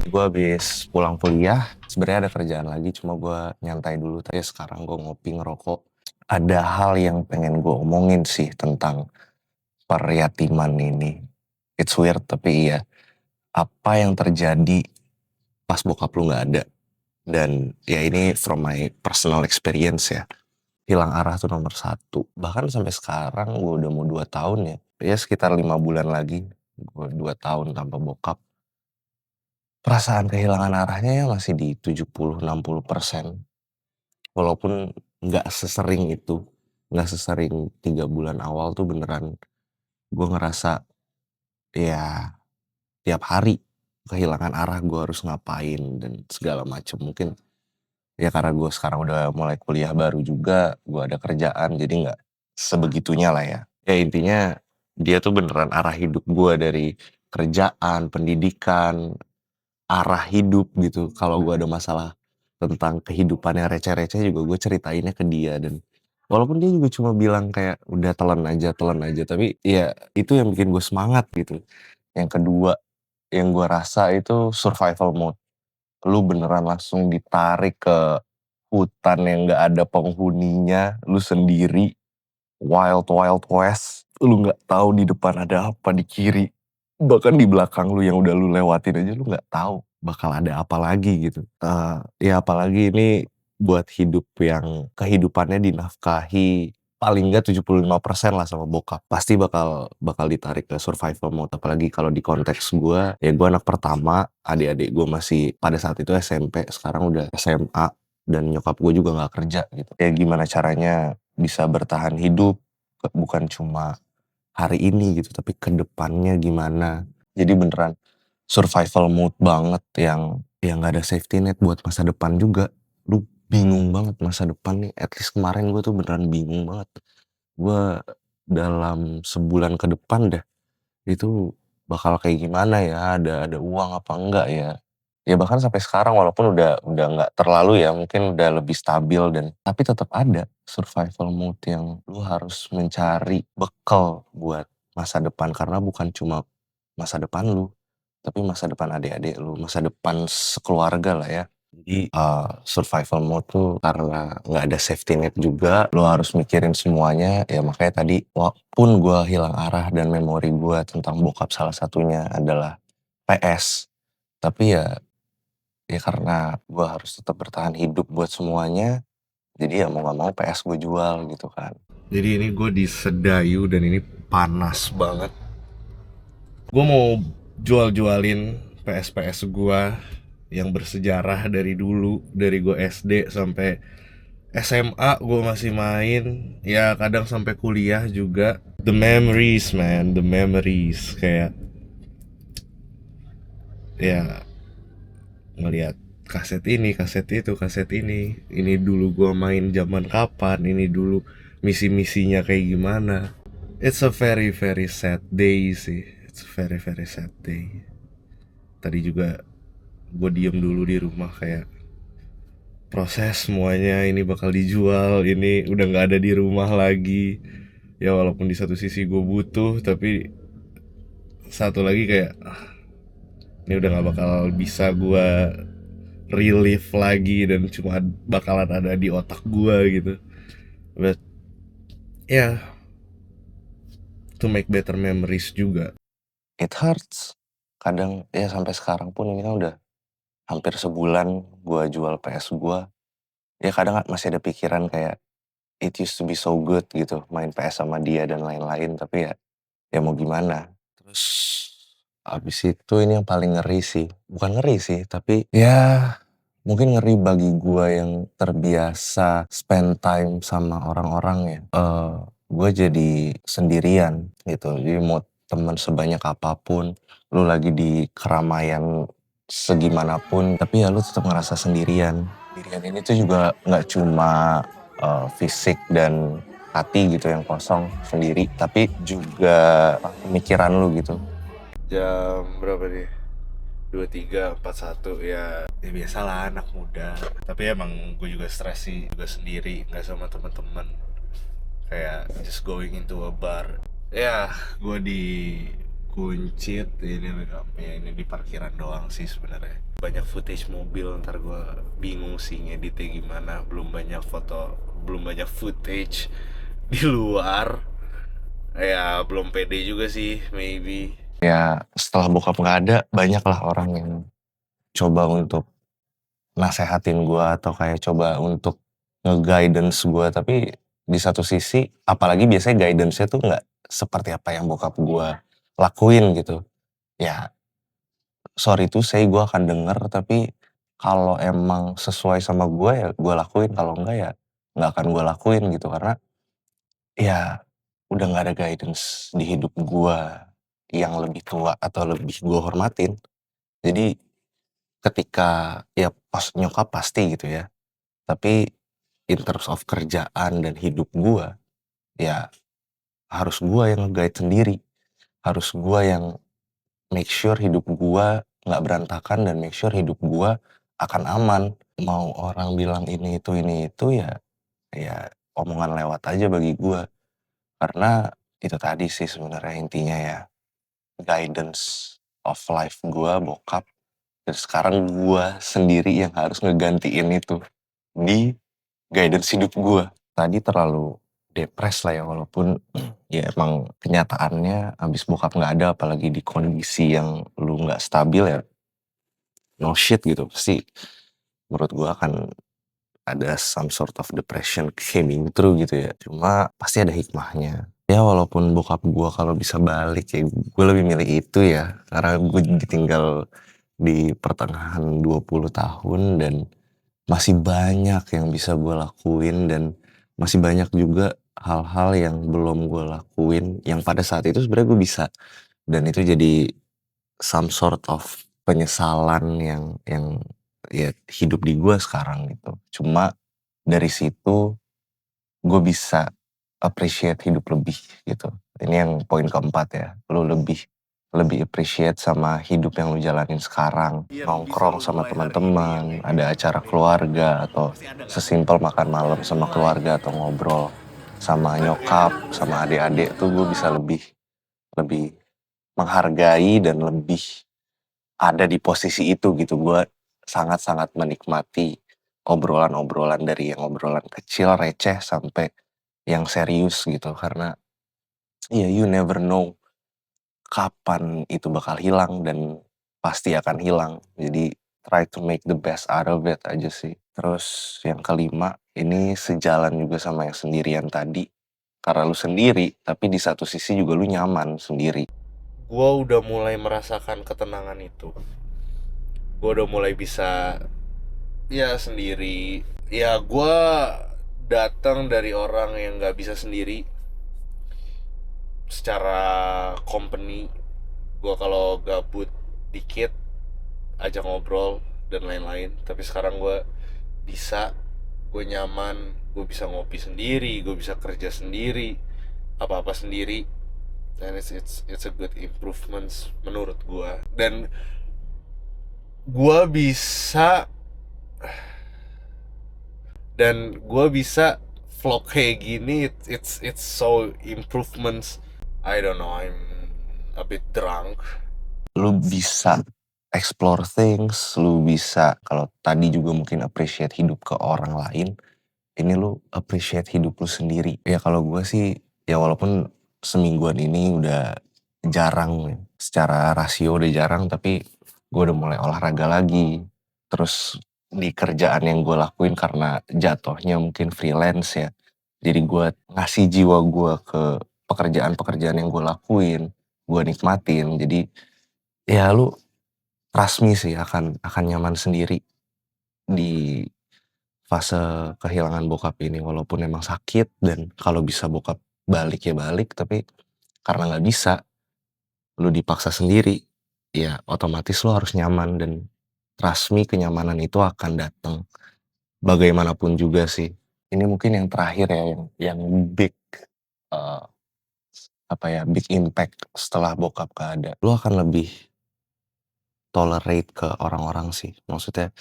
Gue habis pulang kuliah, sebenarnya ada kerjaan lagi, cuma gue nyantai dulu. Tapi sekarang gue ngopi ngerokok. Ada hal yang pengen gue omongin sih tentang peryatiman ini. It's weird tapi iya. Apa yang terjadi pas bokap lu nggak ada? Dan ya ini from my personal experience ya. Hilang arah tuh nomor satu. Bahkan sampai sekarang gue udah mau 2 tahun ya. Ya sekitar 5 bulan lagi. Gue 2 tahun tanpa bokap. Perasaan kehilangan arahnya ya masih di 70-60%. Walaupun nggak sesering itu, nggak sesering 3 bulan awal tuh beneran gue ngerasa ya tiap hari kehilangan arah gue harus ngapain dan segala macem. Mungkin ya karena gue sekarang udah mulai kuliah baru juga, gue ada kerjaan jadi nggak sebegitunya lah ya. Ya intinya dia tuh beneran arah hidup gue dari kerjaan, pendidikan, arah hidup gitu. Kalau gue ada masalah tentang kehidupan yang receh-receh juga gue ceritainnya ke dia, dan walaupun dia juga cuma bilang kayak udah telan aja, tapi ya itu yang bikin gue semangat gitu. Yang kedua yang gue rasa itu survival mode. Lu beneran langsung ditarik ke hutan yang gak ada penghuninya, lu sendiri, wild wild west, lu nggak tahu di depan ada apa, di kiri bahkan di belakang lu yang udah lu lewatin aja lu nggak tahu bakal ada apa lagi gitu. Ya apalagi ini buat hidup yang kehidupannya dinafkahi paling nggak 75% lah sama bokap, pasti bakal bakal ditarik ke survival mode. Apalagi kalau di konteks gue, ya gue anak pertama, adik-adik gue masih pada saat itu SMP, sekarang udah SMA, dan nyokap gue juga nggak kerja gitu. Ya gimana caranya bisa bertahan hidup, bukan cuma hari ini gitu, tapi ke depannya gimana. Jadi beneran survival mode banget yang nggak ada safety net buat masa depan juga. Lu bingung banget masa depan nih. At least kemarin gue tuh beneran bingung banget. Gue dalam sebulan ke depan deh itu bakal kayak gimana ya, ada uang apa enggak ya. Ya bahkan sampai sekarang walaupun udah nggak terlalu ya, mungkin udah lebih stabil, dan tapi tetap ada survival mode yang lu harus mencari bekal buat masa depan, karena bukan cuma masa depan lu, tapi masa depan adik-adik lu, masa depan sekeluarga lah ya. Jadi survival mode tuh karena nggak ada safety net juga, lo harus mikirin semuanya. Ya makanya tadi walaupun gue hilang arah dan memori gue tentang bokap salah satunya adalah PS, tapi ya karena gue harus tetap bertahan hidup buat semuanya, jadi ya mau nggak mau PS gue jual gitu kan. Jadi ini gue di Sedayu dan ini panas banget. Gue mau jual-jualin PS-PS gue yang bersejarah dari dulu, dari gue SD sampai SMA gue masih main, ya kadang sampai kuliah juga. The memories man, the memories, kayak ya ngelihat kaset ini, kaset itu, kaset ini dulu gue main zaman kapan, ini dulu misi-misinya kayak gimana. It's a very very sad day sih, it's a very very sad day. Tadi juga gue diem dulu di rumah, kayak proses semuanya ini bakal dijual, ini udah nggak ada di rumah lagi. Ya walaupun di satu sisi gue butuh, tapi satu lagi kayak ini udah nggak bakal bisa gue relive lagi dan cuma bakalan ada di otak gue gitu. But yeah, to make better memories juga. It hurts. Kadang ya sampai sekarang pun ini kan udah hampir sebulan gue jual PS gue. Ya kadang masih ada pikiran kayak it used to be so good gitu, main PS sama dia dan lain-lain, tapi ya mau gimana. Terus abis itu ini yang paling ngeri sih, bukan ngeri sih, tapi ya mungkin ngeri bagi gua yang terbiasa spend time sama orang-orang ya. Gue jadi sendirian gitu, jadi mau teman sebanyak apapun, lu lagi di keramaian segimanapun, tapi ya lu tetap ngerasa sendirian. Sendirian ini tuh juga nggak cuma fisik dan hati gitu yang kosong sendiri, tapi juga pemikiran lu gitu. Jam berapa nih? 23:41 ya. Ya biasalah anak muda. Tapi emang gue juga stres sih, juga sendiri, nggak sama teman-teman. Kayak just going into a bar. Ya, gue di Kuncit ini makeupnya ini di parkiran doang sih sebenarnya. Banyak footage mobil, ntar gue bingung sih ngeditnya gimana. Belum banyak foto, belum banyak footage di luar. Ya belum pede juga sih, maybe. Ya setelah bokap nggak ada, banyak lah orang yang coba untuk nasehatin gue atau kayak coba untuk nge-guidance gue, tapi di satu sisi apalagi biasanya guidance-nya tuh nggak seperti apa yang bokap gue lakuin gitu. Ya sorry to say gue akan denger, tapi kalau emang sesuai sama gue ya gue lakuin, kalau enggak ya nggak akan gue lakuin gitu. Karena ya udah nggak ada guidance di hidup gue yang lebih tua atau lebih gue hormatin. Jadi ketika ya pas nyokap pasti gitu ya, tapi in terms of kerjaan dan hidup gua, ya harus gua yang nge-guide sendiri. Harus gua yang make sure hidup gua nggak berantakan dan make sure hidup gua akan aman. Mau orang bilang ini itu ya omongan lewat aja bagi gua. Karena itu tadi sih sebenarnya intinya ya, guidance of life gua bokap, dan sekarang gua sendiri yang harus ngegantiin itu di guidance hidup gua. Tadi terlalu depres lah ya, walaupun ya emang kenyataannya abis bokap nggak ada apalagi di kondisi yang lu nggak stabil ya, no shit gitu pasti menurut gua akan ada some sort of depression came through gitu ya. Cuma pasti ada hikmahnya. Ya walaupun bokap gua kalau bisa balik ya gue lebih milih itu ya, karena gue ditinggal di pertengahan 20 tahun dan masih banyak yang bisa gue lakuin dan masih banyak juga hal-hal yang belum gue lakuin yang pada saat itu sebenarnya gue bisa, dan itu jadi some sort of penyesalan yang ya hidup di gue sekarang gitu. Cuma dari situ gue bisa appreciate hidup lebih gitu. Ini yang poin keempat ya, lu lebih lebih appreciate sama hidup yang lu jalanin sekarang. Nongkrong sama teman-teman, ada acara keluarga atau sesimpel makan malam sama keluarga atau ngobrol sama nyokap, sama adik-adik tuh gue bisa lebih lebih menghargai dan lebih ada di posisi itu gitu. Gue sangat-sangat menikmati obrolan-obrolan dari yang obrolan kecil receh sampai yang serius gitu, karena ya you never know kapan itu bakal hilang dan pasti akan hilang. Jadi try to make the best out of it aja sih. Terus yang kelima, ini sejalan juga sama yang sendirian tadi. Karena lu sendiri, tapi di satu sisi juga lu nyaman sendiri. Gua udah mulai merasakan ketenangan itu. Gua udah mulai bisa ya sendiri. Ya gua datang dari orang yang nggak bisa sendiri secara company. Gue kalau gabut dikit ajak ngobrol dan lain-lain, tapi sekarang gue bisa, gue nyaman, gue bisa ngopi sendiri, gue bisa kerja sendiri, apa-apa sendiri, dan it's a good improvements menurut gue. Dan gue bisa gue bisa vlog kayak gini, it's so improvements. I don't know, I'm a bit drunk. Lu bisa explore things, lu bisa kalau tadi juga mungkin appreciate hidup ke orang lain, ini lu appreciate hidup lu sendiri. Ya kalau gue sih, ya walaupun semingguan ini udah jarang, secara rasio udah jarang, tapi gue udah mulai olahraga lagi. Terus di kerjaan yang gue lakuin karena jatuhnya mungkin freelance ya, jadi gue ngasih jiwa gue ke pekerjaan-pekerjaan yang gue lakuin, gue nikmatin. Jadi ya lu trust me sih akan nyaman sendiri di fase kehilangan bokap ini, walaupun emang sakit dan kalau bisa bokap balik ya balik, tapi karena nggak bisa, lu dipaksa sendiri, ya otomatis lu harus nyaman dan trust me kenyamanan itu akan datang bagaimanapun juga sih. Ini mungkin yang terakhir ya yang big, eee, apa ya, big impact setelah bokap nggak ada. Lu akan lebih tolerate ke orang-orang sih. Maksudnya,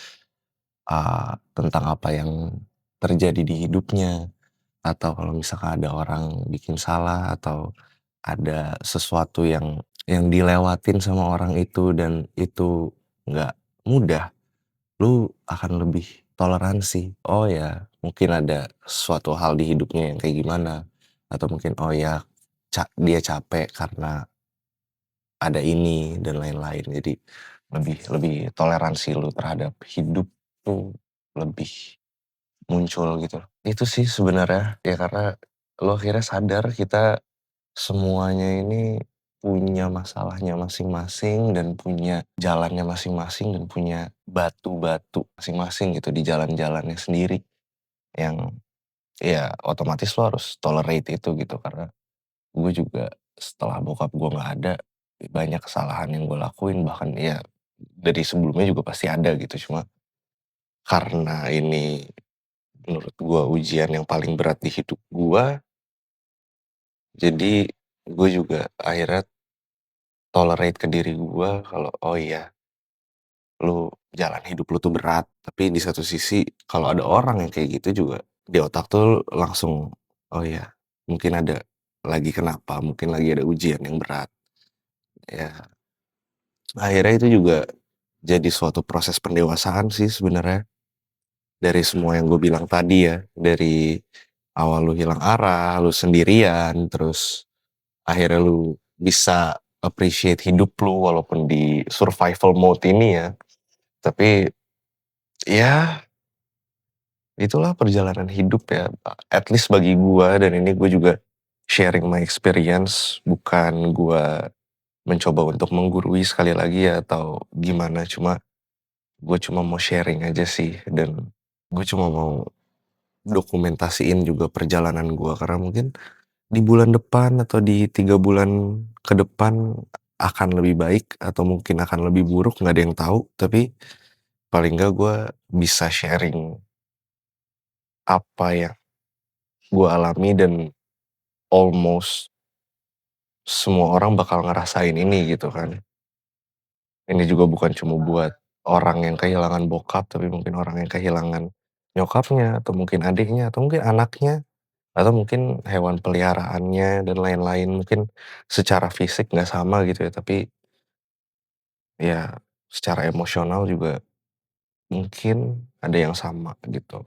tentang apa yang terjadi di hidupnya, atau kalau misalkan ada orang bikin salah atau ada sesuatu yang dilewatin sama orang itu dan itu nggak mudah, lu akan lebih toleransi. Oh ya, mungkin ada suatu hal di hidupnya yang kayak gimana, atau mungkin, oh ya, dia capek karena ada ini dan lain-lain. Jadi lebih lebih toleransi lu terhadap hidup tuh lebih muncul gitu. Itu sih sebenarnya, ya karena lu akhirnya sadar kita semuanya ini punya masalahnya masing-masing dan punya jalannya masing-masing dan punya batu-batu masing-masing gitu di jalan-jalannya sendiri. Yang ya otomatis lo harus tolerate itu gitu karena gue juga setelah bokap gue nggak ada, banyak kesalahan yang gue lakuin bahkan ya dari sebelumnya juga pasti ada gitu. Cuma karena ini menurut gue ujian yang paling berat di hidup gue, jadi gue juga akhirnya tolerate ke diri gue kalau, oh iya, lu jalan hidup lu tuh berat. Tapi di satu sisi kalau ada orang yang kayak gitu juga di otak tuh langsung, oh iya, mungkin ada lagi kenapa, mungkin lagi ada ujian yang berat. Ya, akhirnya itu juga jadi suatu proses pendewasaan sih sebenarnya. Dari semua yang gue bilang tadi ya, dari awal lu hilang arah, lu sendirian, terus akhirnya lu bisa appreciate hidup lu walaupun di survival mode ini ya. Tapi ya itulah perjalanan hidup ya, at least bagi gua dan ini gue juga sharing my experience, bukan gua mencoba untuk menggurui sekali lagi ya atau gimana, gue cuma mau sharing aja sih dan gue cuma mau dokumentasiin juga perjalanan gua karena mungkin di bulan depan atau di 3 bulan ke depan akan lebih baik atau mungkin akan lebih buruk, nggak ada yang tahu. Tapi paling nggak gue bisa sharing apa yang gue alami dan almost semua orang bakal ngerasain ini gitu kan. Ini juga bukan cuma buat orang yang kehilangan bokap, tapi mungkin orang yang kehilangan nyokapnya, atau mungkin adiknya, atau mungkin anaknya, atau mungkin hewan peliharaannya dan lain-lain. Mungkin secara fisik nggak sama gitu ya, tapi ya secara emosional juga mungkin ada yang sama gitu.